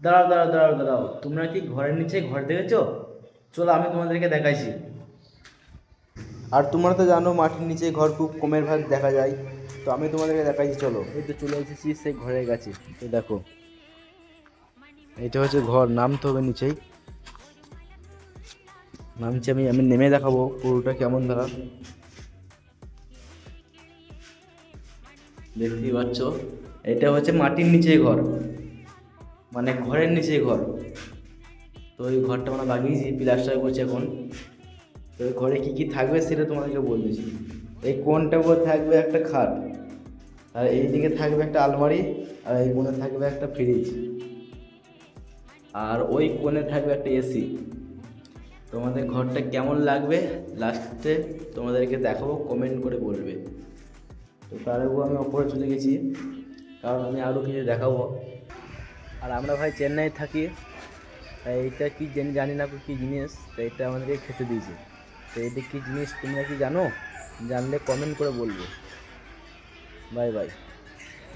দাঁড়াও দাঁড়াও দাঁড়াও দাঁড়াও, তোমরা কি ঘরের নিচে ঘর দেখেছো? চলো আমি তোমাদেরকে দেখাইছি। আর তোমরা তো জানো মাটির নিচে ঘর খুব কমের ভাগ দেখা যায়, তো আমি তোমাদেরকে দেখাইছি। চলো, এই তো চলে এসেছি সেই ঘরের কাছে। তো দেখো, এইটা হচ্ছে ঘর, নামতে হবে নিচেই। নামছি আমি, আমি নেমে দেখাবো পুরোটা কেমন দাঁড়া। দেখতেই পাচ্ছ, এটা হচ্ছে মাটির নিচে ঘর, মানে ঘরের নিচে ঘর। তো এই ঘরটা আমরা লাগিয়েছি, প্লাস্টার করছি এখন। তো এই ঘরে কী কী থাকবে সেটা তোমাদেরকে বলতেছি। এই কোণটার উপর থাকবে একটা খাট, আর এই দিকে থাকবে একটা আলমারি, আর এই কোণে থাকবে একটা ফ্রিজ, আর ওই কোণে থাকবে একটা এসি। তোমাদের ঘরটা কেমন লাগবে লাস্টে তোমাদেরকে দেখাবো, কমেন্ট করে বলবে। তো তার উপর আমি ওপরে চলে গেছি, কারণ আমি আরও কিছু দেখাবো। আর আমরা ভাই চেন্নাই থাকি, তাই এইটা কি জানি না কী জিনিস, তো এটা আমাদেরকে খেতে দিয়েছে। তো এটা কী জিনিস তোমরা কি জানো? জানলে কমেন্ট করে বলবে। Bye bye.